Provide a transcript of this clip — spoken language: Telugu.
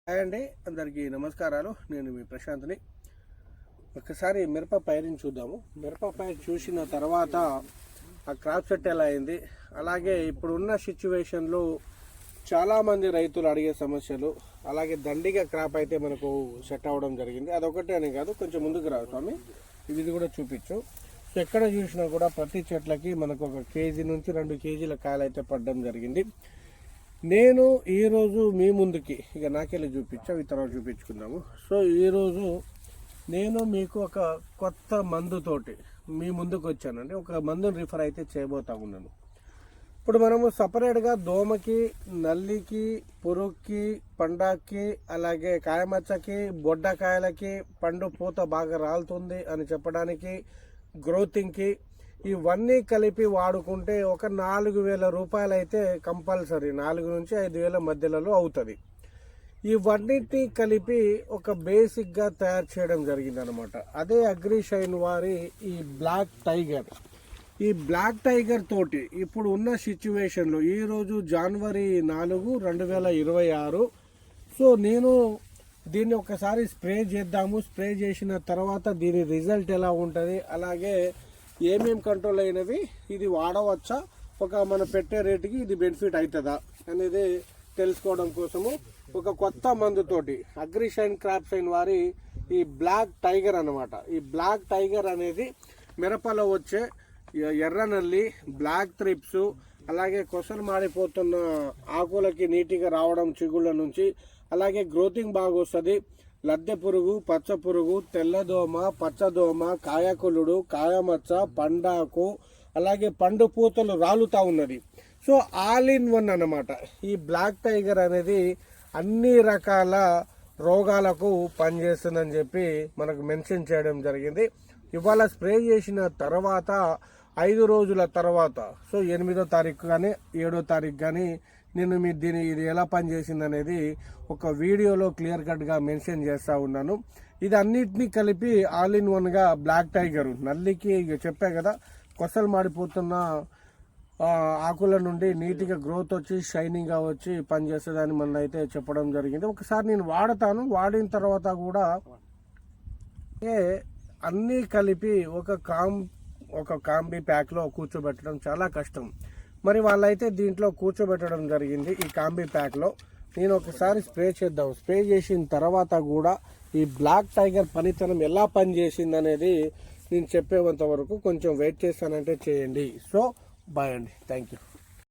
హాయ్ అండి, అందరికీ నమస్కారాలు. నేను మీ ప్రశాంత్ని. ఒకసారి మిరప పైరుని చూద్దాము. మిరప పైరు చూసిన తర్వాత ఆ క్రాప్ సెట్ ఎలా అయింది, అలాగే ఇప్పుడున్న సిచ్యువేషన్లో చాలామంది రైతులు అడిగే సమస్యలు, అలాగే దండిగా క్రాప్ అయితే మనకు సెట్ అవ్వడం జరిగింది. అదొకటే అని కాదు, కొంచెం ముందుకు రావు స్వామి, ఇది కూడా చూపించు. సో ఎక్కడ చూసినా కూడా ప్రతి చెట్లకి మనకు 1 కేజీ నుంచి 2 కేజీల కాయలు అయితే పడడం జరిగింది. నేను ఈరోజు మీ ముందుకి ఇక నాకెళ్ళి చూపించావు, ఈ తర్వాత చూపించుకుందాము. సో ఈరోజు నేను మీకు ఒక కొత్త మందుతోటి మీ ముందుకు వచ్చానండి. ఒక మందుని రిఫర్ అయితే చేయబోతా ఉన్నాను. ఇప్పుడు మనము సపరేట్గా దోమకి, నల్లికి, పురుగుకి, పండాకి, అలాగే కాయమచ్చకి, బొడ్డకాయలకి, పండు పూత బాగా రాలుతుంది అని చెప్పడానికి, గ్రోతింగ్కి, ఇవన్నీ కలిపి వాడుకుంటే ఒక 4,000 రూపాయలు అయితే కంపల్సరీ, 4 నుంచి 5,000 మధ్యలో అవుతుంది. ఇవన్నిటిని కలిపి ఒక బేసిక్గా తయారు చేయడం జరిగింది అనమాట. అదే అగ్రిషైన్ వారి ఈ బ్లాక్ టైగర్. ఈ బ్లాక్ టైగర్ తోటి ఇప్పుడు ఉన్న సిచ్యువేషన్లో ఈరోజు జనవరి 4, 2026. సో నేను దీన్ని ఒకసారి స్ప్రే చేద్దాము. స్ప్రే చేసిన తర్వాత దీని రిజల్ట్ ఎలా ఉంటుంది, అలాగే ఏమేమి కంట్రోల్ అయినవి, ఇది వాడవచ్చా, ఒక మనం పెట్టే రేటుకి ఇది బెనిఫిట్ అవుతుందా అనేది తెలుసుకోవడం కోసము ఒక కొత్త మందుతోటి అగ్రిషైన్ క్రాప్ షైన్ వారి ఈ బ్లాక్ టైగర్ అనమాట. ఈ బ్లాక్ టైగర్ అనేది మిరపలో వచ్చే ఎర్రనల్లి, బ్లాక్ త్రిప్స్, అలాగే కొసలు మాడిపోతున్న ఆకులకి నీటిగా రావడం చిగుళ్ళ నుంచి, అలాగే గ్రోతింగ్ బాగా వస్తుంది. లద్దె పురుగు, పచ్చ పురుగు, తెల్లదోమ, పచ్చదోమ, కాయకులుడు, కాయమచ్చ, పండాకు, అలాగే పండు పూతలు రాలుతా ఉన్నది. సో ఆల్ ఇన్ వన్ అన్నమాట. ఈ బ్లాక్ టైగర్ అనేది అన్ని రకాల రోగాలకు పనిచేస్తుందని చెప్పి మనకు మెన్షన్ చేయడం జరిగింది. ఇవాళ స్ప్రే చేసిన తర్వాత 5 రోజుల తర్వాత, సో 8వ తారీఖు కానీ 7వ తారీఖు కానీ నేను ఇది ఎలా పనిచేసింది అనేది ఒక వీడియోలో క్లియర్ కట్గా మెన్షన్ చేస్తూ ఉన్నాను. ఇది అన్నిటినీ కలిపి ఆల్ ఇన్ వన్గా బ్లాక్ టైగర్ నల్లికి చెప్పా కదా, కొసలు మాడిపోతున్న ఆకుల నుండి నీట్గా గ్రోత్ వచ్చి షైనింగ్గా వచ్చి పనిచేస్తుందని మన అయితే చెప్పడం జరిగింది. ఒకసారి నేను వాడతాను. వాడిన తర్వాత కూడా అన్నీ కలిపి ఒక కాంబీ ప్యాక్లో కూర్చోబెట్టడం చాలా కష్టం. మరి వాళ్ళైతే దీంట్లో కూర్చోబెట్టడం జరిగింది ఈ కాంబీ ప్యాక్లో. నేను ఒకసారి స్ప్రే చేద్దాం. స్ప్రే చేసిన తర్వాత కూడా ఈ బ్లాక్ టైగర్ పనితనం ఎలా పనిచేసింది అనేది నేను చెప్పేంత వరకు కొంచెం వెయిట్ చేస్తానంటే చేయండి. సో బాయ్ అండి, థ్యాంక్ యూ.